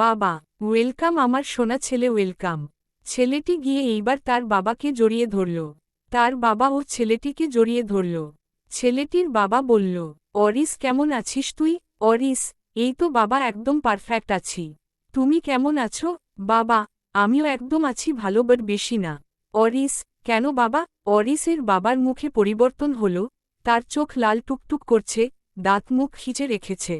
বাবা, ওয়েলকাম আমার সোনা ছেলে, ওয়েলকাম। ছেলেটি গিয়ে এইবার তার বাবাকে জড়িয়ে ধরল। তার বাবা ও ছেলেটিকে জড়িয়ে ধরল। ছেলেটির বাবা বলল, অরিস কেমন আছিস তুই? অরিস, এই তো বাবা একদম পারফেক্ট আছি। তুমি কেমন আছো? বাবা, আমিও একদম আছি, ভালো বাট বেশি না। অরিস, কেন বাবা? অরিসের বাবার মুখে পরিবর্তন হল, তার চোখ লাল টুকটুক করছে, দাঁত মুখ খিচে রেখেছে।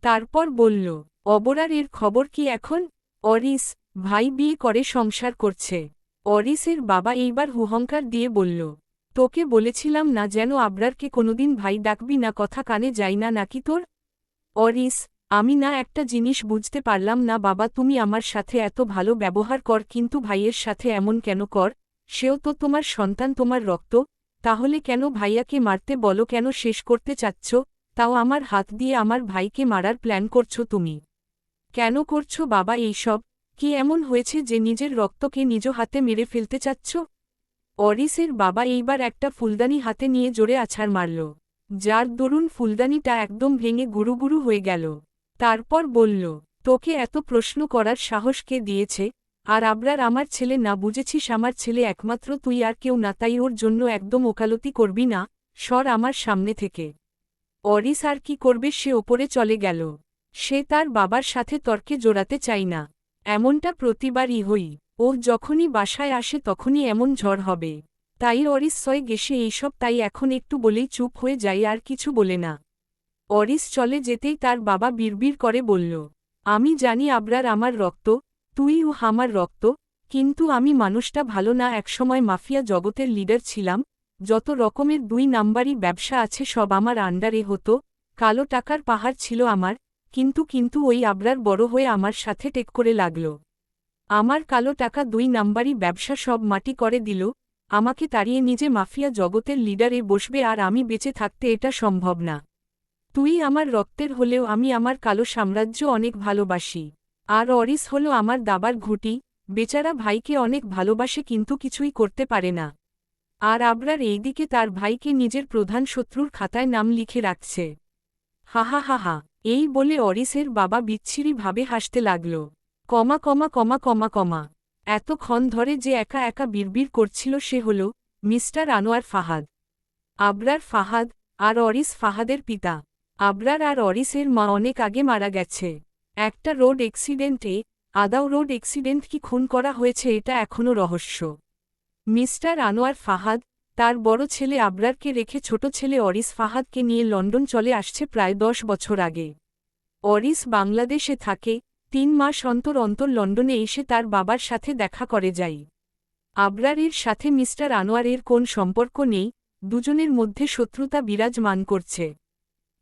তারপর বলল, অবরার এর খবর কি এখন? অরিস, ভাই বিয়ে করে সংসার করছে। অরিসের বাবা এইবার হুহংকার দিয়ে বলল, তোকে বলেছিলাম না যেন আবরারকে কোনোদিন ভাই ডাকবি না, কথা কানে যাই না নাকি তোর? অরিস, আমি না একটা জিনিস বুঝতে পারলাম না বাবা, তুমি আমার সাথে এত ভালো ব্যবহার কর কিন্তু ভাইয়ের সাথে এমন কেন কর? সেও তো তোমার সন্তান, তোমার রক্ত। তাহলে কেন ভাইয়াকে মারতে বলো, কেন শেষ করতে চাচ্ছ? তাও আমার হাত দিয়ে আমার ভাইকে মারার প্ল্যান করছো তুমি। কেন করছো বাবা এইসব? কি এমন হয়েছে যে নিজের রক্তকে নিজ হাতে মেরে ফেলতে চাচ্ছ? অরিসের বাবা এইবার একটা ফুলদানি হাতে নিয়ে জোরে আছাড় মারল, যার দরুন ফুলদানিটা একদম ভেঙে গুরুগুরু হয়ে গেল। তারপর বলল, তোকে এত প্রশ্ন করার সাহস কে দিয়েছে? আর আবরার আমার ছেলে না, বুঝেছিস? আমার ছেলে একমাত্র তুই, আর কেউ না, তাই ওর জন্য একদম ওকালতি করবি না, সর আমার সামনে থেকে। অরিস আর কি করবে, সে ওপরে চলে গেল। সে তার বাবার সাথে তর্কে জোড়াতে চাই না। এমনটা প্রতিবারই হই, ও যখনই বাসায় আসে তখনই এমন ঝড় হবে। তাই অরিস সয়ে গেছে এইসব, তাই এখন একটু বলেই চুপ হয়ে যাই, আর কিছু বলে না। অরিস চলে যেতেই তার বাবা বিড়বিড় করে বলল, আমি জানি আবরার আমার রক্ত, তুই ও আমার রক্ত, কিন্তু আমি মানুষটা ভালো না। একসময় মাফিয়া জগতের লিডার ছিলাম, যত রকমের 2 নাম্বারি ব্যবসা আছে সব আমার আন্ডারে হতো, কালো টাকার পাহাড় ছিল আমার। কিন্তু ওই আবরার বড় হয়ে আমার সাথে টেক করে লাগল। আমার কালো টাকা 2 নাম্বারি ব্যবসা সব মাটি করে দিল, আমাকে তাড়িয়ে নিজে মাফিয়া জগতের লিডারে বসবে, আর আমি বেঁচে থাকতে এটা সম্ভব না। তুই আমার রক্তের হলেও আমি আমার কালো সাম্রাজ্য অনেক ভালোবাসি। আর অরিস হলো আমার দাবার ঘুঁটি, বেচারা ভাইকে অনেক ভালোবাসে কিন্তু কিছুই করতে পারে না। আর আবরার এইদিকে তার ভাইকে নিজের প্রধান শত্রুর খাতায় নাম লিখে রাখছে। হাহা হাহা, এই বলে অরিসের বাবা বিচ্ছিরিভাবে হাসতে লাগল। কমা কমা কমা কমা কমা। এতক্ষণ ধরে যে একা একা বিড়বিড় করছিল সে হল মিস্টার আনোয়ার ফাহাদ। আবরার ফাহাদ, আর অরিস ফাহাদের পিতা। আবরার আর অরিসের মা অনেক আগে মারা গেছে একটা রোড অ্যাক্সিডেন্টে। আদাও রোড অ্যাক্সিডেন্ট কি খুন করা হয়েছে এটা এখনও রহস্য। মিস্টার আনোয়ার ফাহাদ তার বড় ছেলে আবরারকে রেখে ছোট ছেলে অরিস ফাহাদকে নিয়ে লন্ডন চলে আসছে প্রায় 10 বছর আগে। অরিস বাংলাদেশে থাকে, 3 মাস অন্তর অন্তর লন্ডনে এসে তার বাবার সাথে দেখা করে যায়। আবরারের সাথে মিস্টার আনোয়ারের কোন সম্পর্ক নেই, দুজনের মধ্যে শত্রুতা বিরাজমান করছে।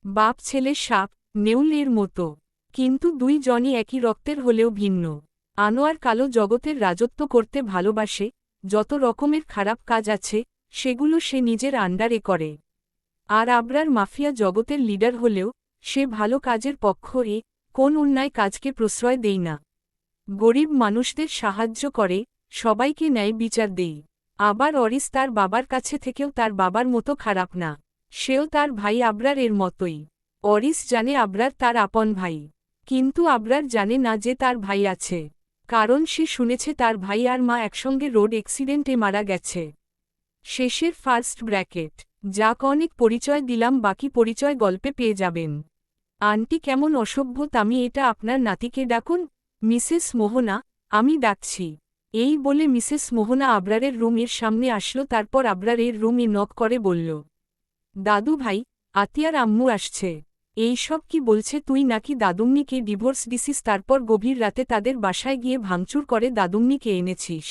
বাপ ছেলে সাপ নেউল এর মতো, কিন্তু 2 জনই একই রক্তের হলেও ভিন্ন। আনোয়ার কালো জগতের রাজত্ব করতে ভালোবাসে, যত রকমের খারাপ কাজ আছে সেগুলো সে নিজের আন্ডারে করে। আর আবরার মাফিয়া জগতের লিডার হলেও সে ভালো কাজের পক্ষে, কোন অন্যায় কাজকে প্রশ্রয় দেই না। গরিব মানুষদের সাহায্য করে, সবাইকে ন্যায় বিচার দেই। আবার অরিস তার বাবার কাছে থেকেও তার বাবার মতো খারাপ না, সেও তার ভাই আবরার এর মতোই। অরিস জানে আবরার তার আপন ভাই, কিন্তু আবরার জানে না যে তার ভাই আছে, কারণ সে শুনেছে তার ভাই আর মা একসঙ্গে রোড অ্যাক্সিডেন্টে মারা গেছে। শেষের ফার্স্ট ব্র্যাকেট। যাক, অনেক পরিচয় দিলাম, বাকি পরিচয় গল্পে পেয়ে যাবেন। আন্টি কেমন অসভ্য, আমি এটা আপনার নাতিকে ডাকুন। মিসেস মোহনা, আমি ডাকছি। এই বলে মিসেস মোহনা আবরারের রুমের সামনে আসলো, তারপর আবরারের রুমে নক করে বলল, দাদু ভাই, আতিয়ার আম্মু আসছে। এই সব কি বলছে? তুই নাকি দাদুম্নিকে ডিভোর্স দিছিস, তারপর গভীর রাতে তাদের বাসায় গিয়ে ভাঙচুর করে দাদুম্নিকে এনেছিস।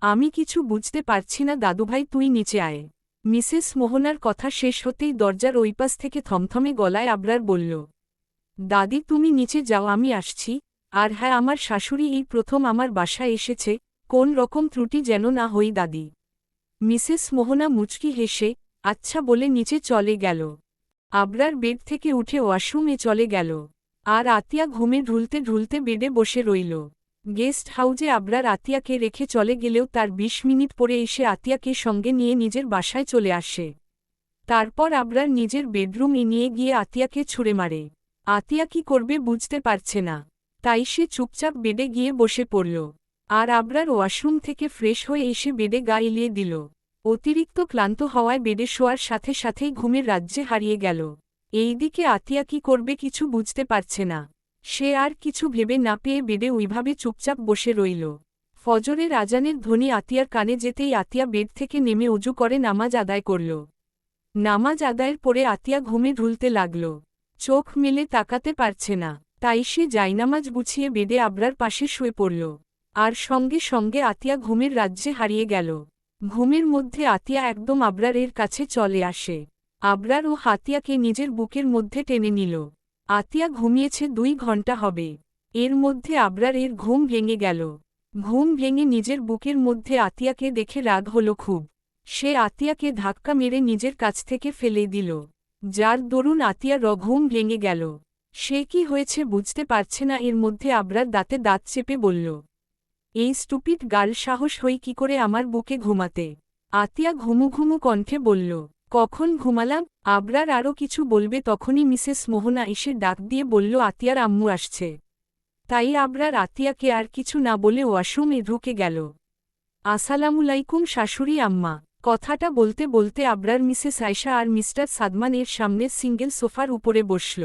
আমি কিছু বুঝতে পারছি না দাদুভাই, তুই নিচে আয়। মিসেস মোহনার কথা শেষ হতেই দরজার ওই পাশ থেকে থমথমে গলায় আবরার বলল, দাদি তুমি নিচে যাও, আমি আসছি। আর হ্যাঁ, আমার শাশুড়ি এই প্রথম আমার বাসায় এসেছে, কোন রকম ত্রুটি যেন না হই দাদি। মিসেস মোহনা মুচকি হেসে আচ্ছা বলে নিচে চলে গেল। আবরার বেড থেকে উঠে ওয়াশরুমে চলে গেল, আর আতিয়া ঘুমে ঢুলতে ঢুলতে বেডে বসে রইল। গেস্ট হাউজে আবরার আতিয়াকে রেখে চলে গেলেও তার 20 মিনিট পরে এসে আতিয়াকে সঙ্গে নিয়ে নিজের বাসায় চলে আসে। তারপর আবরার নিজের বেডরুমে নিয়ে গিয়ে আতিয়াকে ছুঁড়ে মারে। আতিয়া কি করবে বুঝতে পারছে না। তাই সে চুপচাপ বেডে গিয়ে বসে পড়ল। আর আবরার ওয়াশরুম থেকে ফ্রেশ হয়ে এসে বেডে গা এলিয়ে দিল। অতিরিক্ত ক্লান্ত হওয়ায় বেডে শোয়ার সাথে সাথেই ঘুমের রাজ্যে হারিয়ে গেল। এইদিকে আতিয়া কি করবে কিছু বুঝতে পারছে না। সে আর কিছু ভেবে না পেয়ে বেডে ওইভাবে চুপচাপ বসে রইল। ফজরের আজানের ধ্বনি আতিয়ার কানে যেতেই আতিয়া বেড থেকে নেমে অজু করে নামাজ আদায় করল। নামাজ আদায়ের পরে আতিয়া ঘুমে ঢুলতে লাগল। চোখ মেলে তাকাতে পারছে না, তাই সে জায়নামাজ গুছিয়ে বেডে আবরার পাশে শুয়ে পড়ল। আর সঙ্গে সঙ্গে আতিয়া ঘুমের রাজ্যে হারিয়ে গেল। ঘুমের মধ্যে আতিয়া একদম আবরারের কাছে চলে আসে। আবরার ও আতিয়াকে নিজের বুকের মধ্যে টেনে নিল। আতিয়া ঘুমিয়েছে 2 ঘন্টা হবে। এর মধ্যে আবরারের ঘুম ভেঙে গেল। ঘুম ভেঙে নিজের বুকের মধ্যে আতিয়াকে দেখে রাগ হল খুব। সে আতিয়াকে ধাক্কা মেরে নিজের কাছ থেকে ফেলে দিল, যার দরুন আতিয়ার ঘুম ভেঙে গেল। সে কি হয়েছে বুঝতে পারছে না। এর মধ্যে আবরার দাঁতে দাঁত চেপে বলল, এই স্টুপিড গার্ল সাহস হই কি করে আমার বুকে ঘুমাতে। আতিয়া ঘুমু ঘুমু কণ্ঠে বলল, কখন ঘুমালাম। আবরার আরও কিছু বলবে তখনই মিসেস মোহনা এসে ডাক দিয়ে বলল আতিয়ার আম্মু আসছে। তাই আবরার আতিয়াকে আর কিছু না বলে ওয়াশরুমে ঢুকে গেল। আসসালামুলাইকুম শাশুড়ি আম্মা। কথাটা বলতে বলতে আবরার মিসেস আয়শা আর মিস্টার সাদমান এর সামনের সিঙ্গেল সোফার উপরে বসল।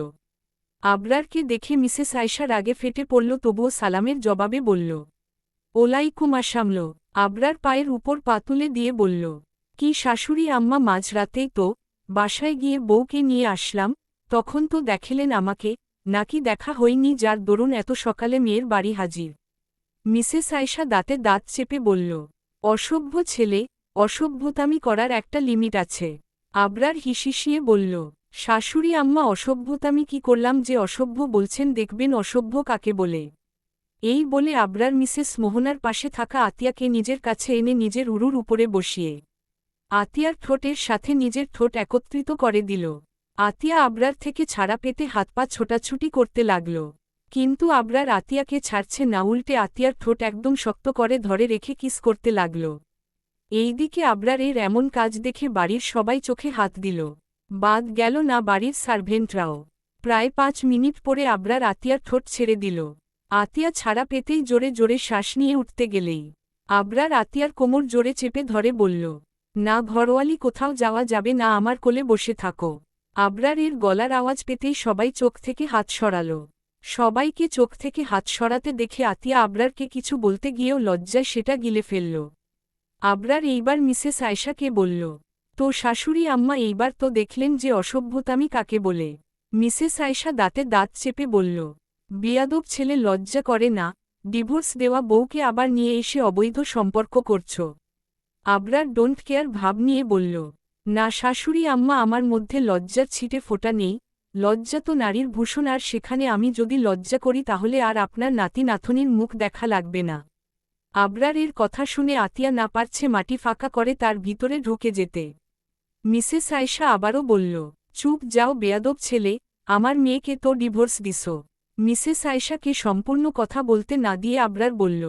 আবরারকে দেখে মিসেস আয়শা রাগে ফেটে পড়ল, তবুও সালামের জবাবে বলল, ওলাইকুম আসামল। আবরার পায়ের উপর পা তুলে দিয়ে বলল, কি শাশুড়ি আম্মা, মাঝরাতেই তো বাসায় গিয়ে বউকে নিয়ে আসলাম, তখন তো দেখলেন আমাকে, নাকি দেখা হয়নি যার দরুন এত সকালে মেয়ের বাড়ি হাজির। মিসেস আয়শা দাঁতে দাঁত চেপে বলল, অসভ্য ছেলে, অসভ্যতামি করার একটা লিমিট আছে। আবরার হিসিসিয়ে বলল, শাশুড়ি আম্মা অসভ্যতামি কি করলাম যে অসভ্য বলছেন, দেখবেন অসভ্য কাকে বলে। এই বলে আবরার মিসেস মোহনার পাশে থাকা আতিয়াকে নিজের কাছে এনে নিজের উরুর উপরে বসিয়ে আতিয়ার ঠোঁটের সাথে নিজের ঠোঁট একত্রিত করে দিল। আতিয়া আবরার থেকে ছাড়া পেতে হাত পা ছোটাছুটি করতে লাগল, কিন্তু আবরার আতিয়াকে ছাড়ছে না, উল্টে আতিয়ার ঠোঁট একদম শক্ত করে ধরে রেখে কিস করতে লাগল। এইদিকে আবরার এর এমন কাজ দেখে বাড়ির সবাই চোখে হাত দিল, বাদ গেল না বাড়ির সার্ভেন্টরাও। প্রায় 5 মিনিট পরে আবরার আতিয়ার ঠোঁট ছেড়ে দিল। আতিয়া ছাড়া পেতেই জোরে জোরে শ্বাস নিয়ে উঠতে গেলেই আবরার আতিয়ার কোমর জোরে চেপে ধরে বলল, না ঘরওয়ালি, কোথাও যাওয়া যাবে না, আমার কোলে বসে থাকো। আবরার এর গলার আওয়াজ পেতেই সবাই চোখ থেকে হাত সরাল। সবাইকে চোখ থেকে হাত সরাতে দেখে আতিয়া আবরারকে কিছু বলতে গিয়েও লজ্জায় সেটা গিলে ফেলল। আবরার এইবার মিসেস আয়শাকে বলল, তো শাশুড়ি আম্মা, এইবার তো দেখলেন যে অসভ্যতামি কাকে বলে। মিসেস আয়শা দাঁতে দাঁত চেপে বলল, বিয়াদব ছেলে, লজ্জা করে না? ডিভোর্স দেওয়া বউকে আবার নিয়ে এসে অবৈধ সম্পর্ক করছ। আবরার ডোন্ট কেয়ার ভাব নিয়ে বলল, না শাশুড়ি আম্মা, আমার মধ্যে লজ্জার ছিটে ফোঁটা নেই। লজ্জা তো নারীর ভূষণ, আর সেখানে আমি যদি লজ্জা করি তাহলে আর আপনার নাতি নাতনির মুখ দেখা লাগবে না। আবরার এর কথা শুনে আতিয়া না পারছে মাটি ফাঁকা করে তার ভিতরে ঢুকে যেতে। মিসেস আয়শা আবারও বলল, চুপ যাও বেয়াদব ছেলে, আমার মেয়েকে তো ডিভোর্স দিস। মিসেস আয়শাকে সম্পূর্ণ কথা বলতে না দিয়ে আবরার বলল,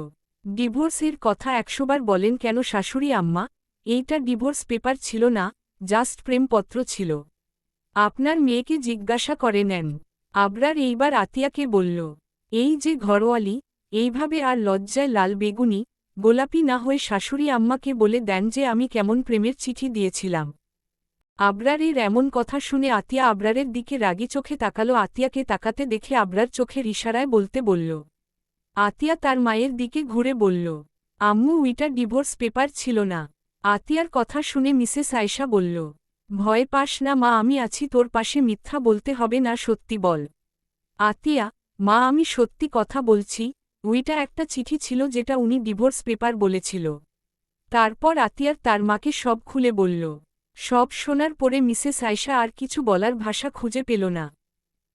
ডিভোর্সের কথা 100 বার বলেন কেন শাশুড়ি আম্মা, এইটা ডিভোর্স পেপার ছিল না, জাস্ট প্রেমপত্র ছিল। আপনার মেয়েকে জিজ্ঞাসা করে নেন। আবরার এইবার আতিয়াকে বলল, এই যে ঘরওয়ালি, এইভাবে আর লজ্জায় লাল বেগুনি গোলাপি না হয়ে শাশুড়ি আম্মাকে বলে দেন যে আমি কেমন প্রেমের চিঠি দিয়েছিলাম। আবরারের এমন কথা শুনে আতিয়া আবরারের দিকে রাগী চোখে তাকালো। আতিয়াকে তাকাতে দেখে আবরার চোখের ইশারায় বলতে বলল। আতিয়া তার মায়ের দিকে ঘুরে বলল, আম্মু, উইটা ডিভোর্স পেপার ছিল না। আতিয়ার কথা শুনে মিসেস আয়শা বলল, ভয় পাস না মা, আমি আছি তোর পাশে, মিথ্যা বলতে হবে না, সত্যি বল। আতিয়া, মা, আমি সত্যি কথা বলছি, উইটা একটা চিঠি ছিল যেটা উনি ডিভোর্স পেপার বলেছিল। তারপর আতিয়ার তার মাকে সব খুলে বলল। সব শোনার পরে মিসেস আয়শা আর কিছু বলার ভাষা খুঁজে পেল না।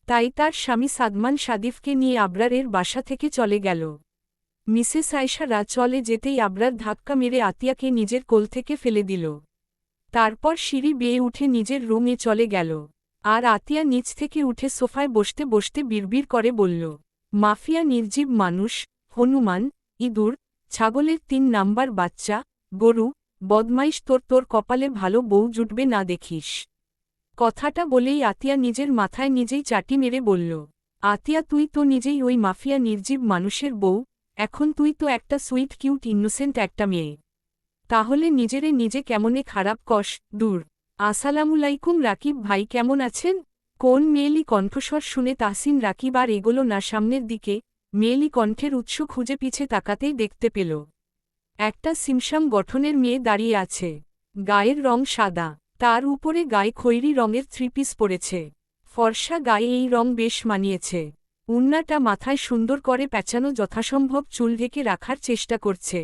তাই তার স্বামী সাদমান সাদিফকে নিয়ে আবরারের বাসা থেকে চলে গেল। মিসেস আয়শা চলে যেতেই আবরার ধাক্কা মেরে আতিয়াকে নিজের কোল থেকে ফেলে দিল। তারপর সিঁড়ি বেয়ে উঠে নিজের রুমে চলে গেল। আর আতিয়া নিচ থেকে উঠে সোফায় বসতে বসতে বিড়বিড় করে বলল, মাফিয়া, নির্জীব মানুষ, হনুমান, ইঁদুর, ছাগলের 3 নাম্বার বাচ্চা, গরু, বদমাইশ, তোর কপালে ভালো বউ জুটবে না দেখিস। কথাটা বলেই আতিয়া নিজের মাথায় নিজেই চাটি মেরে বলল, আতিয়া তুই তো নিজেই ওই মাফিয়া নির্জীব মানুষের বউ, এখন তুই তো একটা সুইট কিউট ইনোসেন্ট একটা মেয়ে। তাহলে নিজেরে নিজে কেমনে খারাপ কষ, দূর। আসসালামুলাইকুম রাকিব ভাই, কেমন আছেন? কোন মেয়েলি কণ্ঠস্বর শুনে তাহসিন রাকিব আর এগোলো না সামনের দিকে, মেয়েলি কণ্ঠের উৎস খুঁজে পিছে তাকাতেই দেখতে পেল একটা সিমসাম গঠনের মেয়ে দাঁড়িয়ে আছে। গায়ের রং সাদা, তার উপরে গায়ে খয়েরি রঙের থ্রিপিস পরেছে। ফর্সা গায়ে এই রং বেশ মানিয়েছে। উন্নাটা মাথায় সুন্দর করে প্যাঁচানো, যথাসম্ভব চুল ঢেকে রাখার চেষ্টা করছে।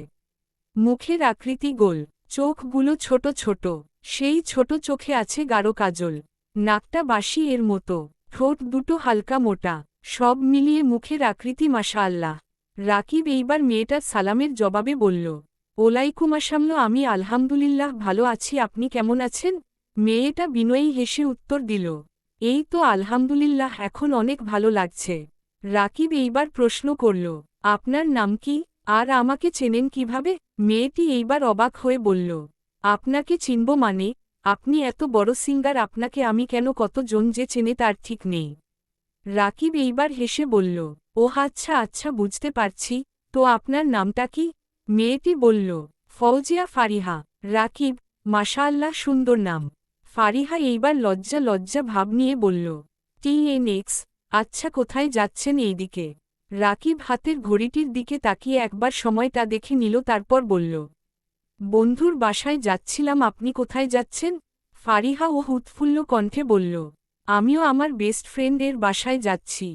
মুখের আকৃতি গোল, চোখগুলো ছোট ছোট, সেই ছোট চোখে আছে গাঢ় কাজল। নাকটা বাঁশি এর মতো, ঠোঁট দুটো হালকা মোটা, সব মিলিয়ে মুখের আকৃতি মাশাআল্লাহ। রাকিব এইবার মেয়েটার সালামের জবাবে বলল, ওলাইকুম আসসালাম। আমি আলহামদুলিল্লাহ ভালো আছি, আপনি কেমন আছেন? মেয়েটা বিনয়ী হেসে উত্তর দিল, এই তো আলহামদুলিল্লাহ, এখন অনেক ভালো লাগছে। রাকিব এইবার প্রশ্ন করল, আপনার নাম কি, আর আমাকে চেনেন কিভাবে? মেয়েটি এইবার অবাক হয়ে বলল, আপনাকে চিনব মানে? আপনি এত বড় সিঙ্গার, আপনাকে আমি কেন, কতজন যে চেনে তার ঠিক নেই। রাকিব এইবার হেসে বলল, ওহ আচ্ছা আচ্ছা, বুঝতে পারছি। তো আপনার নামটা কি? মেয়েটি বলল, ফৌজিয়া ফারিহা। রাকিব, মাশাআল্লাহ, সুন্দর নাম। ফারিহা এইবার লজ্জা লজ্জা ভাব নিয়ে বলল, টিএনএক্স। আচ্ছা, কোথায় যাচ্ছেন? এইদিকে। রাকিব হাতের ঘড়িটির দিকে তাকিয়ে একবার সময়টা দেখে নিল, তারপর বলল, বন্ধুর বাসায় যাচ্ছিলাম। আপনি কোথায় যাচ্ছেন? ফারিহা ও উৎফুল্ল কণ্ঠে বলল, আমিও আমার বেস্ট ফ্রেন্ডের বাসায় যাচ্ছি।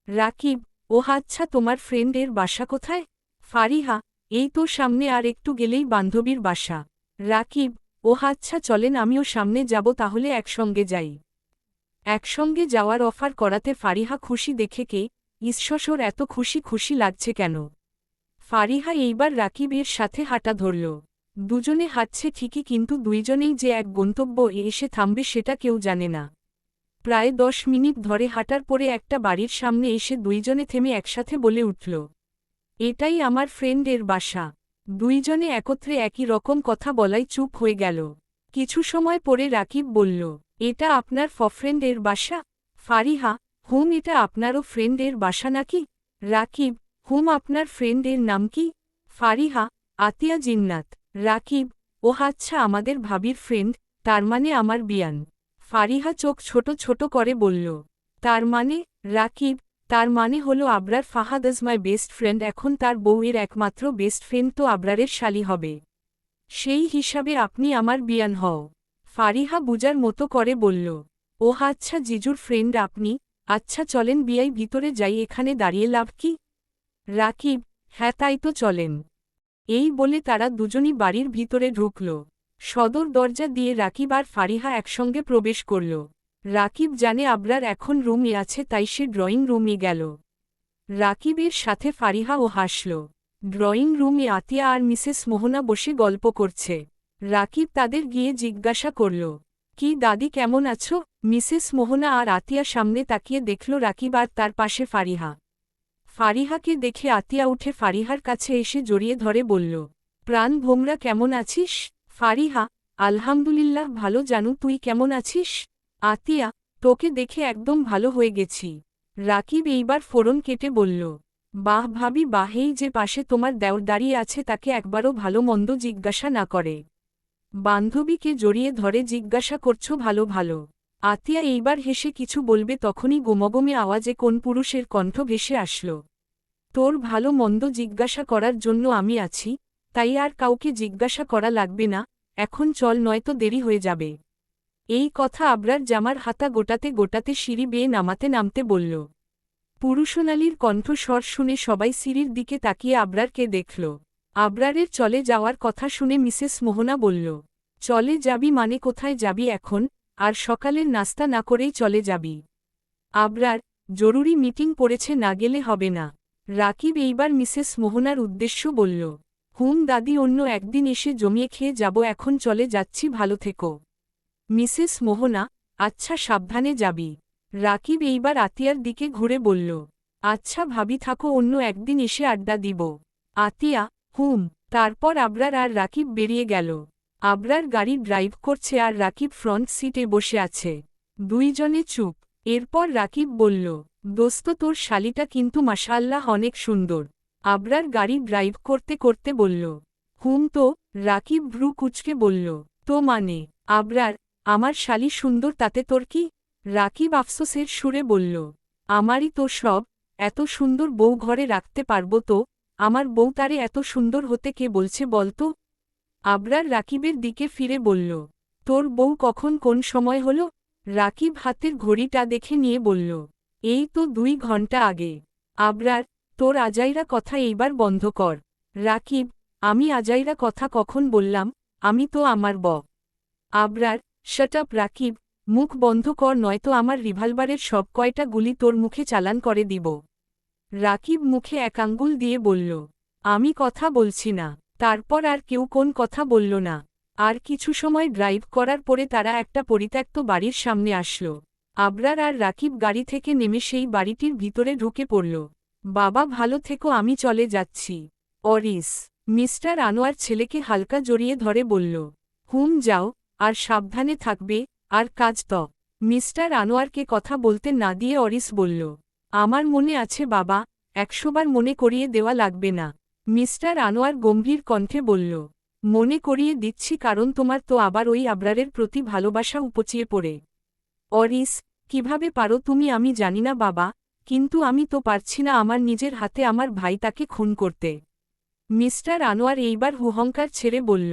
রাকিব, ওহ আচ্ছা, তোমার ফ্রেন্ডের বাসা কোথায়? ফারিহা, এই তো সামনে, আর একটু গেলেই বান্ধবীর বাসা। রাকিব, ওহ আচ্ছা, চলেন আমিও সামনে যাব, তাহলে একসঙ্গে যাই। একসঙ্গে যাওয়ার অফার করাতে ফারিহা খুশি দেখে কে ঈশ্বর, এত খুশি খুশি লাগছে কেন? ফারিহা এইবার রাকিবের সাথে হাঁটা ধরল। দুজনে হাঁটছে ঠিকই, কিন্তু দুইজনেই যে এক গন্তব্য এসে থামবে সেটা কেউ জানে না। প্রায় 10 মিনিট ধরে হাঁটার পরে একটা বাড়ির সামনে এসে দুইজনে থেমে একসাথে বলে উঠল, এটাই আমার ফ্রেন্ডের বাসা। দুইজনে একত্রে একই রকম কথা বলাই চুপ হয়ে গেল। কিছু সময় পরে রাকিব বলল, এটা আপনার ফ্রেন্ডের বাসা? ফারিহা, হুম, এটা আপনারও ফ্রেন্ডের বাসা নাকি? রাকিব, হুম, আপনার ফ্রেন্ডের নাম কি? ফারিহা, আতিয়া জিন্নাত। রাকিব, ওহ আচ্ছা, আমাদের ভাবির ফ্রেন্ড, তার মানে আমার বিয়ান। ফারিহা চোখ ছোট ছোট করে বলল, তার মানে? রাকিব, তার মানে হলো Abrar Fahad is my best friend, এখন তার বউয়ের একমাত্র বেস্ট ফ্রেন্ড তো আবরারের শালি হবে। সেই হিসাবে আপনি আমার বিয়ান হও। ফারিহা বুজার মতো করে বলল, ওহ আচ্ছা, জিজুর ফ্রেন্ড আপনি? আচ্ছা চলেন বিয়াই, ভিতরে যাই, এখানে দাঁড়িয়ে লাভ কি? রাকিব, হ্যাঁ তাই তো, চলেন। এই বলে তারা দুজনই বাড়ির ভিতরে ঢুকল। সদর দরজা দিয়ে রাকিব আর ফারিহা একসঙ্গে প্রবেশ করল। রাকিব জানে আবরার এখন রুমে আছে, তাই সে ড্রয়িং রুমে গেল। রাকিবের সাথে ফারিহাও হাসল। ড্রয়িং রুমে আতিয়া আর মিসেস মোহনা বসে গল্প করছে। রাকিব তাদের গিয়ে জিজ্ঞাসা করল, কি দাদি, কেমন আছো? মিসেস মোহনা আর আতিয়া সামনে তাকিয়ে দেখল রাকিব আর তার পাশে ফারিহা। ফারিহাকে দেখে আতিয়া উঠে ফারিহার কাছে এসে জড়িয়ে ধরে বলল, প্রাণ ভোমরা, কেমন আছিস? ফারিহা, আলহামদুলিল্লাহ ভালো, জানু তুই কেমন আছিস? আতিয়া, তোকে দেখে একদম ভালো হয়ে গেছি। রাকিব এইবার ফোড়ন কেটে বলল, বাহ ভাবি বাহ, এই যে পাশে তোমার দেওর দাঁড়িয়ে আছে তাকে একবারও ভালো মন্দ জিজ্ঞাসা না করে। বান্ধবীকে জড়িয়ে ধরে জিজ্ঞাসা করছো ভালো ভালো। আতিয়া এইবার হেসে কিছু বলবে, তখনই গোমগমে আওয়াজে কোন পুরুষের কণ্ঠ ভেসে আসল, তোর ভালো মন্দ জিজ্ঞাসা করার জন্য আমি আছি, তাই আর কাউকে জিজ্ঞাসা করা লাগবে না, এখন চল, নয়তো দেরি হয়ে যাবে। এই কথা আবরার জামার হাতা গোটাতে গোটাতে সিঁড়ি বেয়ে নামাতে নামতে বলল। পুরুষনালীর কণ্ঠস্বর শুনে সবাই সিঁড়ির দিকে তাকিয়ে আবরারকে দেখল। আবরারের চলে যাওয়ার কথা শুনে মিসেস মোহনা বলল, চলে যাবি মানে কোথায় যাবি এখন? আর সকালের নাস্তা না করেই চলে যাবি? আবরার, জরুরি মিটিং পড়েছে, না গেলে হবে না। রাকিব এইবার মিসেস মোহনার উদ্দেশ্য বলল, হুম দাদি, অন্য একদিন এসে জমিয়ে খেয়ে যাব, এখন চলে যাচ্ছি, ভালো থেকো। মিসেস মোহনা, আচ্ছা সাবধানে যাবি। রাকিব এইবার আতিয়ার দিকে ঘুরে বলল, আচ্ছা ভাবি, থাকো, অন্য একদিন এসে আড্ডা দিব। আতিয়া, হুম। তারপর আবরার আর রাকিব বেরিয়ে গেল। আবরার গাড়ি ড্রাইভ করছে আর রাকিব ফ্রন্ট সিটে বসে আছে। দুইজনে চুপ। এরপর রাকিব বলল, দোস্ত তোর শালিটা কিন্তু মাশাআল্লাহ অনেক সুন্দর। আবরার গাড়ি ড্রাইভ করতে করতে বলল। তো রাকিব ভ্রু কুঁচকে বলল, তো মানে? আবরার, আমার শালি সুন্দর তাতে তোর কি? রাকিব আফসোসের সুরে বলল, আমারই তো সব, এত সুন্দর বউ ঘরে রাখতে পারবো তো? আমার বউ তারে এত সুন্দর হতে কে বলছে বলতো? আবরার রাকিবের দিকে ফিরে বলল, তোর বউ কখন কোন সময় হল? রাকিব হাতের ঘড়িটা দেখে নিয়ে বলল, এই তো 2 ঘন্টা আগে। আবরার, তোর আজাইরা কথা এইবার বন্ধ কর। রাকিব, আমি আজাইরা কথা কখন বললাম? আমি তো আমার আবরার, শাট আপ রাকিব, মুখ বন্ধ কর নয়তো আমার রিভলভারের সব কয়টা গুলি তোর মুখে চালান করে দিব। রাকিব মুখে এক আঙ্গুল দিয়ে বলল, আমি কথা বলছি না। তারপর আর কেউ কোন কথা বলল না। আর কিছু সময় ড্রাইভ করার পরে তারা একটা পরিত্যক্ত বাড়ির সামনে আসলো। আবরার আর রাকিব গাড়ি থেকে নেমে সেই বাড়িটির ভিতরে ঢুকে পড়ল। বাবা ভালো থেকো, আমি চলে যাচ্ছি। অরিস, মিস্টার আনোয়ার ছেলেকে হালকা জড়িয়ে ধরে বলল, যাও, আর সাবধানে থাকবে, আর কাজ তো। মিস্টার আনোয়ারকে কথা বলতে না দিয়ে অরিস বলল, আমার মনে আছে বাবা, 100 বার মনে করিয়ে দেওয়া লাগবে না। মিস্টার আনোয়ার গম্ভীর কণ্ঠে বলল, মনে করিয়ে দিচ্ছি কারণ তোমার তো আবার ওই আবরারের প্রতি ভালোবাসা উপচিয়ে পড়ে। অরিস, কিভাবে পারো তুমি আমি জানি না বাবা, কিন্তু আমি তো পারছি না আমার নিজের হাতে আমার ভাই তাকে খুন করতে। মিস্টার আনোয়ার এইবার হুহংকার ছেড়ে বলল,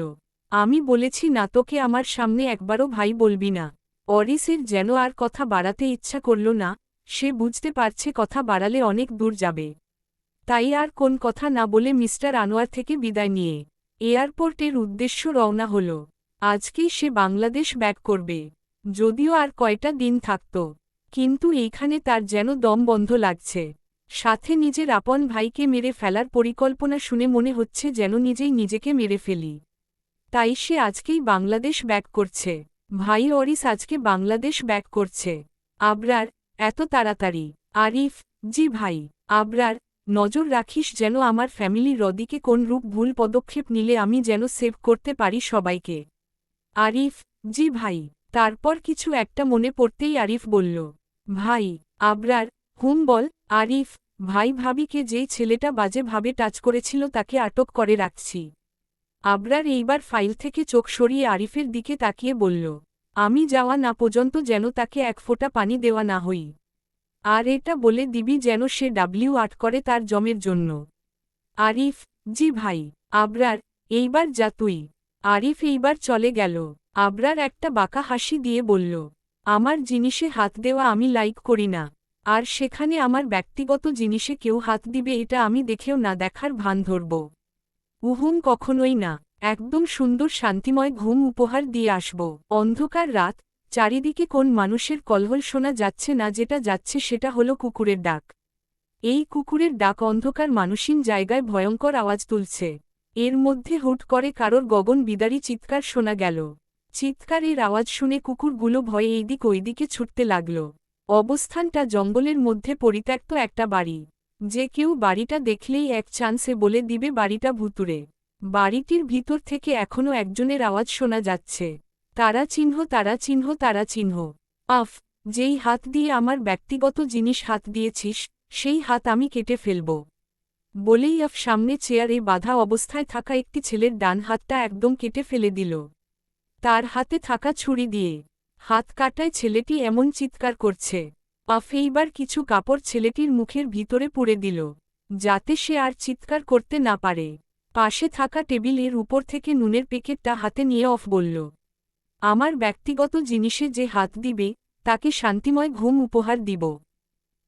আমি বলেছি না তোকে আমার সামনে একবারও ভাই বলবি না। অরিসের যেন আর কথা বাড়াতে ইচ্ছা করল না, সে বুঝতে পারছে কথা বাড়ালে অনেক দূর যাবে। তাই আর কোন কথা না বলে মিস্টার আনোয়ার থেকে বিদায় নিয়ে এয়ারপোর্টের উদ্দেশ্য রওনা হল। আজকেই সে বাংলাদেশ ব্যাক করবে। যদিও আর কয়টা দিন থাকত, কিন্তু এইখানে তার যেন দম বন্ধ লাগছে। সাথে নিজের আপন ভাইকে মেরে ফেলার পরিকল্পনা শুনে মনে হচ্ছে যেন নিজেই নিজেকে মেরে ফেলি। তাই সে আজকেই বাংলাদেশ ব্যাক করছে। ভাই অরিস আজকে বাংলাদেশ ব্যাক করছে। আবরার, এত তাড়াতাড়ি? আরিফ, জি ভাই। আবরার, নজর রাখিস যেন আমার ফ্যামিলি রদিকে কোন রূপ ভুল পদক্ষেপ নিলে আমি যেন সেভ করতে পারি সবাইকে। আরিফ, জি ভাই। তারপর কিছু একটা মনে পড়তেই আরিফ বলল, ভাই। আবরার, বল। আরিফ, ভাই ভাবিকে যেই ছেলেটা বাজে ভাবে টাচ করেছিল তাকে আটক করে রাখছি। আবরার এইবার ফাইল থেকে চোখ সরিয়ে আরিফের দিকে তাকিয়ে বলল, আমি যাওয়া না পর্যন্ত যেন তাকে এক ফোঁটা পানি দেওয়া না হই। আর এটা বলে দিবি যেন সে W8 করে তার জমের জন্য। আরিফ, জি ভাই। আবরার, এইবার যা তুই। আরিফ এইবার চলে গেল। আবরার একটা বাঁকা হাসি দিয়ে বলল, আমার জিনিসে হাত দেওয়া আমি লাইক করি না। আর সেখানে আমার ব্যক্তিগত জিনিসে কেউ হাত দিবে এটা আমি দেখেও না দেখার ভান ধরব। কখনোই না। একদম সুন্দর শান্তিময় ঘুম উপহার দিয়ে আসব। অন্ধকার রাত, চারিদিকে কোন মানুষের কলহল শোনা যাচ্ছে না, যেটা যাচ্ছে সেটা হলো কুকুরের ডাক। এই কুকুরের ডাক অন্ধকার মানুষীন জায়গায় ভয়ঙ্কর আওয়াজ তুলছে। এর মধ্যে হুট করে কারোর গগন বিদারী চিৎকার শোনা গেল। চিৎকারের আওয়াজ শুনে কুকুরগুলো ভয়ে এইদিক ওইদিকে ছুটতে লাগল। অবস্থানটা জঙ্গলের মধ্যে পরিত্যক্ত একটা বাড়ি। যে কেউ বাড়িটা দেখলেই এক চান্সে বলে দিবে বাড়িটা ভুতুড়ে। বাড়িটির ভিতর থেকে এখনও একজনের আওয়াজ শোনা যাচ্ছে, তারা চিহ্ন, তারা চিহ্ন, তারা চিহ্ন। আফ, যেই হাত দিয়ে আমার ব্যক্তিগত জিনিস হাত দিয়েছিস, সেই হাত আমি কেটে ফেলব। বলেই আফ সামনে চেয়ারে বাঁধা অবস্থায় থাকা একটি ছেলের ডান হাতটা একদম কেটে ফেলে দিল। তার হাতে থাকা ছুরি দিয়ে হাত কাটায় ছেলেটি এমন চিৎকার করছে। আফ এইবার কিছু কাপড় ছেলেটির মুখের ভিতরে পুরে দিল, যাতে সে আর চিৎকার করতে না পারে। পাশে থাকা টেবিলের উপর থেকে নুনের প্যাকেটটা হাতে নিয়ে অফ বলল, আমার ব্যক্তিগত জিনিসে যে হাত দিবে তাকে শান্তিময় ঘুম উপহার দিব।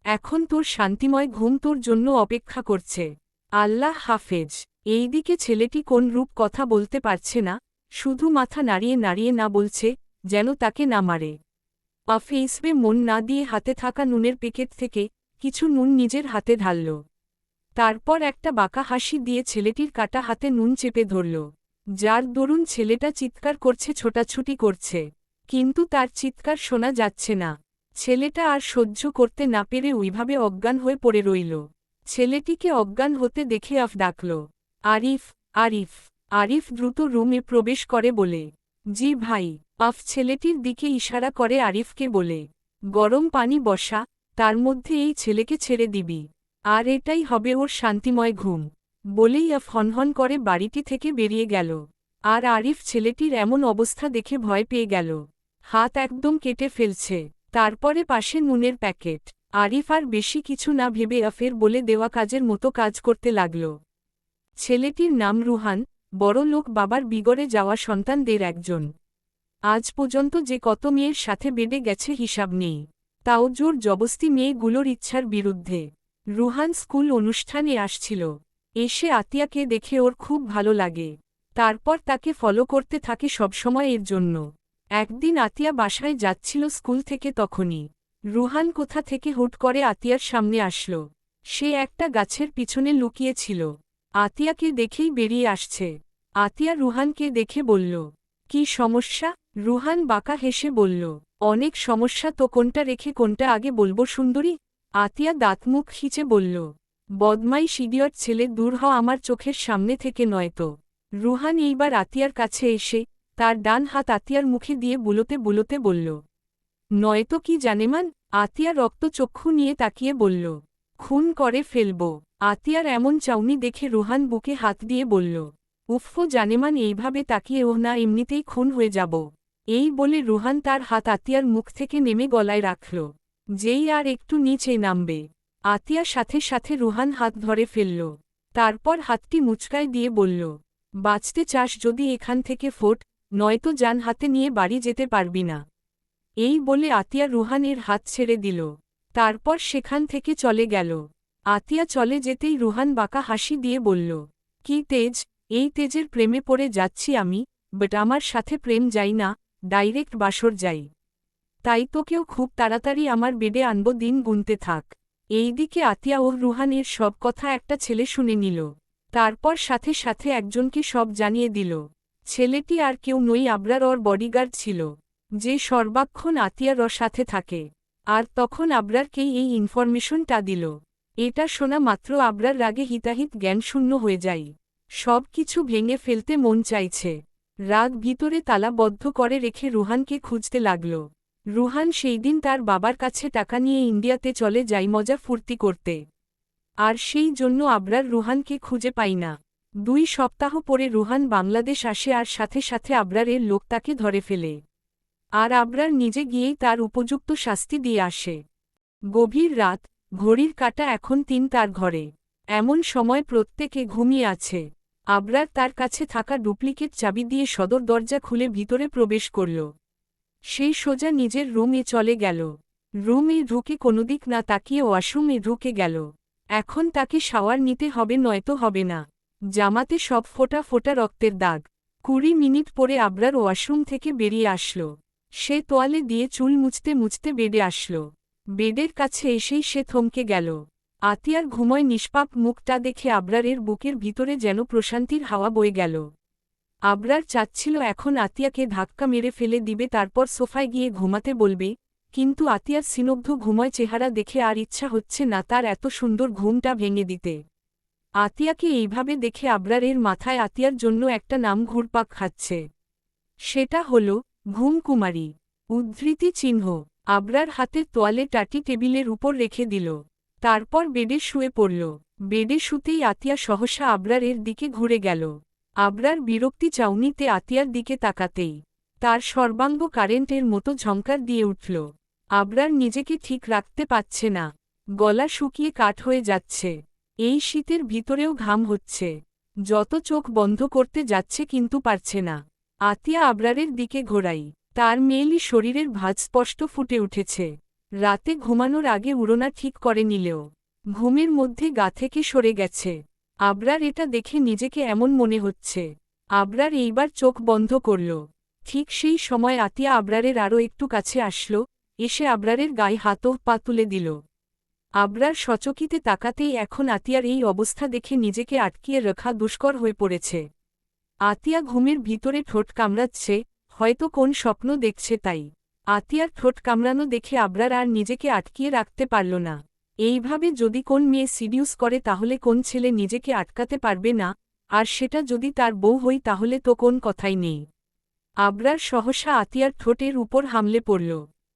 এখন তোর শান্তিময় ঘুম তোর জন্য অপেক্ষা করছে। আল্লাহ হাফেজ। এইদিকে ছেলেটি কোন রূপ কথা বলতে পারছে না, শুধু মাথা নাড়িয়ে নাড়িয়ে না বলছে, যেন তাকে না মারে। আফেইসবে মন না দিয়ে হাতে থাকা নুনের প্যাকেট থেকে কিছু নুন নিজের হাতে ঢালল। তারপর একটা বাঁকা হাসি দিয়ে ছেলেটির কাটা হাতে নুন চেপে ধরল, যার দরুন ছেলেটা চিৎকার করছে, ছোটাছুটি করছে, কিন্তু তার চিৎকার শোনা যাচ্ছে না। ছেলেটা আর সহ্য করতে না পেরে ওইভাবে অজ্ঞান হয়ে পড়ে রইল। ছেলেটিকে অজ্ঞান হতে দেখে আফ ডাকল, আরিফ, আরিফ। আরিফ দ্রুত রুমে প্রবেশ করে বলে, জি ভাই। আফ ছেলেটির দিকে ইশারা করে আরিফকে বলে, গরম পানি বসা, তার মধ্যে এই ছেলেকে ছেড়ে দিবি, আর এটাই হবে ওর শান্তিময় ঘুম। বলেই হনহন করে বাড়িটি থেকে বেরিয়ে গেল। আর আরিফ ছেলেটির এমন অবস্থা দেখে ভয় পেয়ে গেল, হাত একদম কেটে ফেলছে। তারপরে পাশে নুনের প্যাকেট। আরিফ আর বেশি কিছু না ভেবে আফের বলে দেওয়া কাজের মতো কাজ করতে লাগল। ছেলেটির নাম রুহান, বড় লোক বাবার বিগড়ে যাওয়া সন্তানদের একজন। আজ পর্যন্ত যে কত মেয়ের সাথে বেডে গেছে হিসাব নেই, তাও জোর জবস্তি মেয়েগুলোর ইচ্ছার বিরুদ্ধে। রুহান স্কুল অনুষ্ঠানে আসছিল, এসে আতিয়াকে দেখে ওর খুব ভালো লাগে। তারপর তাকে ফলো করতে থাকে সবসময় এর জন্য। একদিন আতিয়া বাসায় যাচ্ছিল স্কুল থেকে, তখনই রুহান কোথা থেকে হুট করে আতিয়ার সামনে আসলো। সে একটা গাছের পিছনে লুকিয়েছিল, আতিয়াকে দেখেই বেরিয়ে আসছে। আতিয়া রুহানকে দেখে বলল, কি সমস্যা? রুহান বাঁকা হেসে বলল, অনেক সমস্যা তো, কোনটা রেখে কোনটা আগে বলবো সুন্দরী? আতিয়া দাঁতমুখ খিচে বলল, বদমাইশ ইডিয়ট ছেলে, দূর হ আমার চোখের সামনে থেকে নয়তো। রুহান এইবার আতিয়ার কাছে এসে তার ডান হাত আতিয়ার মুখে দিয়ে বুলোতে বুলোতে বলল, নয়তো কি জানেমান? আতিয়া রক্তচক্ষু নিয়ে তাকিয়ে বলল, খুন করে ফেলব। আতিয়ার এমন চাউনি দেখে রুহান বুকে হাত দিয়ে বলল, উফফো জানেমান, এইভাবে তাকিয়ে ওহ না, এমনিতেই খুন হয়ে যাব। এই বলে রুহান তার হাত আতিয়ার মুখ থেকে নেমে গলায় রাখল। যেই আর একটু নিচে নামবে, আতিয়ার সাথে সাথে রুহান হাত ধরে ফেলল। তারপর হাতটি মুচকায় দিয়ে বলল, বাঁচতে চাস যদি এখান থেকে ফোট, নয়তো জান হাতে নিয়ে বাড়ি যেতে পারবি না। এই বলে আতিয়া রুহানের হাত ছেড়ে দিল। তারপর সেখান থেকে চলে গেল। আতিয়া চলে যেতেই রুহান বাঁকা হাসি দিয়ে বলল, কি তেজ, এই তেজের প্রেমে পড়ে যাচ্ছি আমি, বাট আমার সাথে প্রেম যাই না, ডাইরেক্ট বাসর যাই। তাই তোকেও খুব তাড়াতাড়ি আমার বেডে আনব, দিন গুনতে থাক। এইদিকে আতিয়া ও রুহানের সব কথা একটা ছেলে শুনে নিল। তারপর সাথে সাথে একজনকে সব জানিয়ে দিল। ছেলেটি আর কেউ নই, আবরার ওর বডিগার্ড ছিল, যে সর্বাক্ষণ আতিয়ার সাথে থাকে। আর তখন আবরারকেই এই ইনফরমেশনটা দিল। এটা শোনা মাত্র আবরার রাগে হিতাহিত জ্ঞানশূন্য হয়ে যায়। সব কিছু ভেঙে ফেলতে মন চাইছে। রাগ ভিতরে তালাবদ্ধ করে রেখে রুহানকে খুঁজতে লাগল। রুহান সেই দিন তার বাবার কাছে টাকা নিয়ে ইন্ডিয়াতে চলে যায় মজা ফুর্তি করতে। আর সেই জন্য আবরার রুহানকে খুঁজে পাই না। 2 সপ্তাহ পরে রুহান বাংলাদেশ আসে, আর সাথে সাথে আবরারের লোক তাকে ধরে ফেলে। আর আবরার নিজে গিয়েই তার উপযুক্ত শাস্তি দিয়ে আসে। গভীর রাত, ঘড়ির কাঁটা এখন 3 তার ঘরে। এমন সময় প্রত্যেকে ঘুমিয়ে আছে। আবরার তার কাছে থাকা ডুপ্লিকেট চাবি দিয়ে সদর দরজা খুলে ভিতরে প্রবেশ করল। সেই সোজা নিজের রুমে চলে গেল। রুমে ঢুকে কোনোদিক না তাকিয়ে ওয়াশরুমে ঢুকে গেল। এখন তাকে শাওয়ার নিতে হবে, নয়তো হবে না। জামাতে সব ফোঁটা ফোঁটা রক্তের দাগ। 20 মিনিট পরে আবরার ওয়াশরুম থেকে বেরিয়ে আসল। সে তোয়ালে দিয়ে চুল মুছতে মুছতে বেডে আসল। বেডের কাছে এসেই সে থমকে গেল। আতিয়ার ঘুমোয় নিষ্পাপ মুখটা দেখে আবরারের বুকের ভিতরে যেন প্রশান্তির হাওয়া বয়ে গেল। আবরার চাচ্ছিল এখন আতিয়াকে ধাক্কা মেরে ফেলে দিবে, তারপর সোফায় গিয়ে ঘুমাতে বলবে, কিন্তু আতিয়ার স্নিগ্ধ ঘুমোয় চেহারা দেখে আর ইচ্ছা হচ্ছে না তার এত সুন্দর ঘুমটা ভেঙে দিতে। আতিয়াকে এইভাবে দেখে আবরারের মাথায় আতিয়ার জন্য একটা নাম ঘুরপাক খাচ্ছে। সেটা হল ঘুমকুমারী। উদ্ধৃতি চিহ্ন। আবরার হাতের তোয়ালে টাটি টেবিলের উপর রেখে দিল। তারপর বেডে শুয়ে পড়ল। বেডে শুতেই আতিয়া সহসা আবরারের দিকে ঘুরে গেল। আবরার বিরক্তি চাউনিতে আতিয়ার দিকে তাকাতেই তার সর্বাঙ্গ কারেন্টের মতো ঝংকার দিয়ে উঠল। আবরার নিজেকে ঠিক রাখতে পারছে না। গলা শুকিয়ে কাঠ হয়ে যাচ্ছে। এই শীতের ভিতরেও ঘাম হচ্ছে। যত চোখ বন্ধ করতে যাচ্ছে কিন্তু পারছে না। আতিয়া আবরারের দিকে ঘোরাই। তার মেয়েলি শরীরের ভাঁজ স্পষ্ট ফুটে উঠেছে। রাতে ঘুমানোর আগে উড়োনা ঠিক করে নিলেও ঘুমের মধ্যে গা থেকে সরে গেছে। আবরার এটা দেখে নিজেকে এমন মনে হচ্ছে। আবরার এইবার চোখ বন্ধ করল। ঠিক সেই সময় আতিয়া আবরারের আরও একটু কাছে আসল, এসে আবরারের গায়ে হাত ও পা তুলে দিল। আবরার সচকিতে তাকাতেই এখন আতিয়ার এই অবস্থা দেখে নিজেকে আটকিয়ে রাখা দুষ্কর হয়ে পড়েছে। আতিয়া ঘুমের ভিতরে ঠোঁট কামড়াচ্ছে, হয়তো কোন স্বপ্ন দেখছে তাই। আতিয়ার ঠোঁট কামড়ানো দেখে আবরার আর নিজেকে আটকিয়ে রাখতে পারল না। এইভাবে যদি কোন মেয়ে সিডিউস করে তাহলে কোন ছেলে নিজেকে আটকাতে পারবে না, আর সেটা যদি তার বউ হই তাহলে তো কোন কথাই নেই। আবরার সহসা আতিয়ার ঠোঁটের উপর হামলে পড়ল।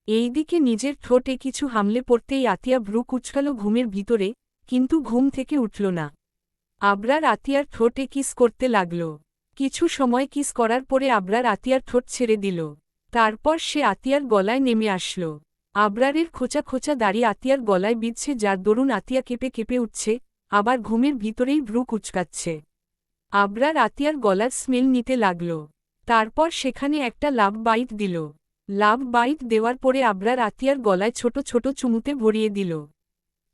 এইদিকে নিজের ঠোঁটে কিছু হামলে পড়তেই আতিয়া ভ্রু কুঁচকাল ঘুমের ভিতরে, কিন্তু ঘুম থেকে উঠল না। আবরার আতিয়ার ঠোঁটে কিস করতে লাগল। কিছু সময় কিস করার পরে আবরার আতিয়ার ঠোঁট ছেড়ে দিল। তারপর সে আতিয়ার গলায় নেমে আসল। আবরারের খোঁচা খোঁচা দাড়ি আতিয়ার গলায় বিঁধছে, যার দরুন আতিয়া কেঁপে কেঁপে উঠছে, আবার ঘুমের ভিতরেই ভ্রু কুঁচকাচ্ছে। আবরার আতিয়ার গলার স্মেল নিতে লাগল। তারপর সেখানে একটা লাভ বাইট দিল। লাভ বাইট দেওয়ার পরে আবরার আতিয়ার গলায় ছোট ছোট চুমুতে ভরিয়ে দিল।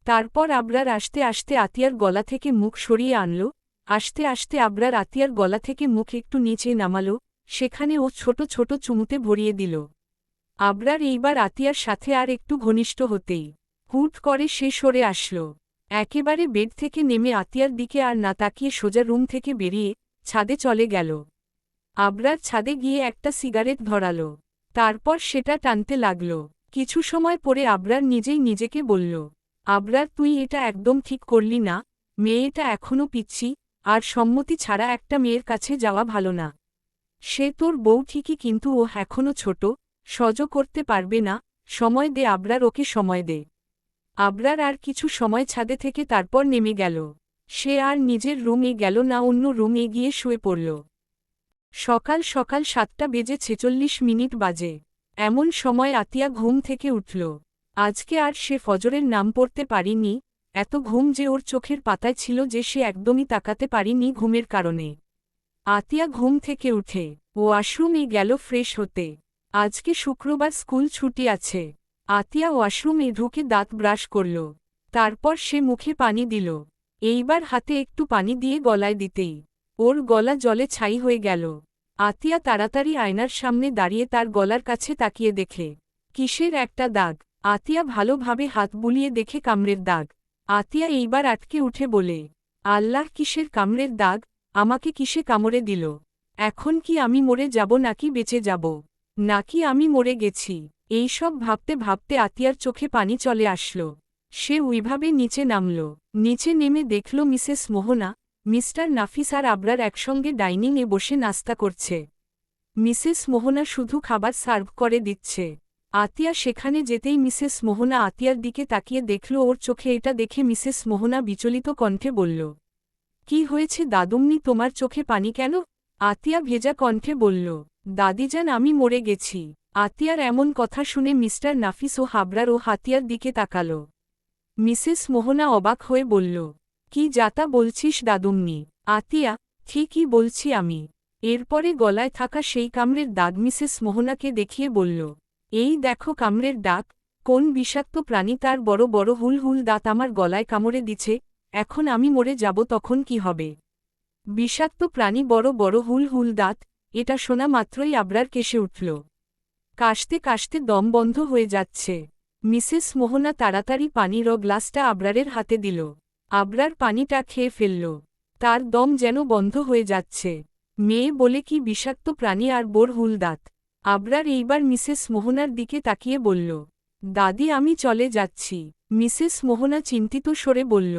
তারপর আবরার আস্তে আস্তে আতিয়ার গলা থেকে মুখ সরিয়ে আনল। আস্তে আস্তে আবরার আতিয়ার গলা থেকে মুখ একটু নিচে নামাল, সেখানে ও ছোট ছোট চুমুতে ভরিয়ে দিল। আবরার এইবার আতিয়ার সাথে আর একটু ঘনিষ্ঠ হতেই হুট করে সে সরে আসল। একেবারে বেড থেকে নেমে আতিয়ার দিকে আর না তাকিয়ে সোজা রুম থেকে বেরিয়ে ছাদে চলে গেল। আবরার ছাদে গিয়ে একটা সিগারেট ধরাল। তারপর সেটা টানতে লাগল। কিছু সময় পরে আবরার নিজেই নিজেকে বলল, আবরার তুই এটা একদম ঠিক করলি না, মেয়েটা এখনও পিচ্ছি, আর সম্মতি ছাড়া একটা মেয়ের কাছে যাওয়া ভালো না। সে তোর বউ ঠিকই, কিন্তু ও এখনও ছোট, সহ্য করতে পারবে না। সময় দে আবরার, ওকে সময় দে। আবরার আর কিছু সময় ছাদে থেকে তারপর নেমে গেল। সে আর নিজের রুমে গেল না, অন্য রুমে গিয়ে শুয়ে পড়ল। সকাল সকাল 7:46 বাজে। এমন সময় আতিয়া ঘুম থেকে উঠল। আজকে আর সে ফজরের নাম পড়তে পারিনি, এত ঘুম যে ওর চোখের পাতায় ছিল যে সে একদমই তাকাতে পারিনি ঘুমের কারণে। আতিয়া ঘুম থেকে উঠে ওয়াশরুমে গেল ফ্রেশ হতে। আজকে শুক্রবার, স্কুল ছুটি আছে। আতিয়া ওয়াশরুমে ঢুকে দাঁত ব্রাশ করল। তারপর সে মুখে পানি দিল। এইবার হাতে একটু পানি দিয়ে গলায় দিতেই ওর গলা জলে ছাই হয়ে গেল। আতিয়া তাড়াতাড়ি আয়নার সামনে দাঁড়িয়ে তার গলার কাছে তাকিয়ে দেখে কিসের একটা দাগ। আতিয়া ভালোভাবে হাত বুলিয়ে দেখে কামড়ের দাগ। আতিয়া এইবার আটকে উঠে বলে, আল্লাহ, কিসের কামড়ের দাগ? আমাকে কিসে কামড়ে দিল? এখন কি আমি মরে যাব নাকি বেঁচে যাব? নাকি আমি মরে গেছি? এইসব ভাবতে ভাবতে আতিয়ার চোখে পানি চলে আসল। সে ওইভাবে নিচে নামল। নিচে নেমে দেখল মিসেস মোহনা, মিস্টার নাফিস আর আবরার একসঙ্গে ডাইনিংয়ে বসে নাস্তা করছে। মিসেস মোহনা শুধু খাবার সার্ভ করে দিচ্ছে। আতিয়া সেখানে যেতেই মিসেস মোহনা আতিয়ার দিকে তাকিয়ে দেখল ওর চোখে এটা দেখে মিসেস মোহনা বিচলিত কণ্ঠে বলল, কি হয়েছে দাদুমনি, তোমার চোখে পানি কেন? আতিয়া ভেজা কণ্ঠে বলল, দাদিজান, আমি মরে গেছি। আতিয়ার এমন কথা শুনে মিস্টার নাফিস ও হাবরার ও হাতিয়ার দিকে তাকাল। মিসেস মোহনা অবাক হয়ে বলল, কি যাতা বলছিস দাদুমনি? আতিয়া, ঠিকই বলছি আমি। এরপরে গলায় থাকা সেই কামড়ের দাগ মিসেস মোহনাকে দেখিয়ে বলল, এই দেখো কামড়ের দাগ। কোন বিষাক্ত প্রাণী তার বড় বড় হুল হুল দাঁত আমার গলায় কামড়ে দিছে? এখন আমি মরে যাব তখন কি হবে? বিষাক্ত প্রাণী, বড় বড় হুল হুল দাঁত, এটা শোনা মাত্রই আবরার কেসে উঠল। কাশতে কাশতে দম বন্ধ হয়ে যাচ্ছে। মিসেস মোহনা তাড়াতাড়ি পানির গ্লাসটা আবরারের হাতে দিল। আবরার পানিটা খেয়ে ফেলল। তার দম যেন বন্ধ হয়ে যাচ্ছে। মেয়ে বলে কি বিষাক্ত প্রাণী আর বোর হুল দাঁত? আবরার এইবার মিসেস মোহনার দিকে তাকিয়ে বলল, দাদি, আমি চলে যাচ্ছি। মিসেস মোহনা চিন্তিত স্বরে বলল,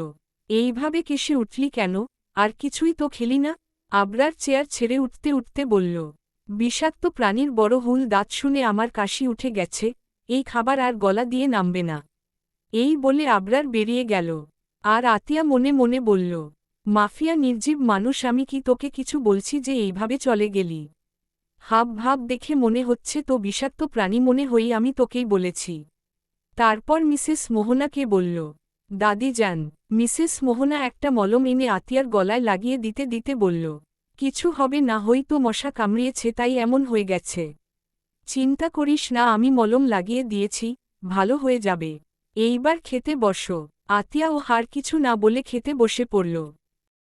এইভাবে কেসে উঠলি কেন? আর কিছুই তো খেলি না? আবরার চেয়ার ছেড়ে উঠতে উঠতে বলল, বিষাক্ত প্রাণীর বড় হুল দাঁত শুনে আমার কাশি উঠে গেছে, এই খাবার আর গলা দিয়ে নামবে না। এই বলে আবরার বেরিয়ে গেল। আর আতিয়া মনে মনে বলল, মাফিয়া নির্জীব মানুষ, আমি কি তোকে কিছু বলছি যে এইভাবে চলে গেলি? হাব ভাব দেখে মনে হচ্ছে তো বিষাক্ত প্রাণী মনে হই আমি তোকেই বলেছি। তারপর মিসেস মোহনাকে বলল, দাদি যান। মিসেস মোহনা একটা মলম এনে আতিয়ার গলায় লাগিয়ে দিতে দিতে বলল, কিছু হবে না, হয়তো মশা কামড়িয়েছে তাই এমন হয়ে গেছে। চিন্তা করিস না, আমি মলম লাগিয়ে দিয়েছি, ভালো হয়ে যাবে। এইবার খেতে বসো। আতিয়া ও হার কিছু না বলে খেতে বসে পড়ল।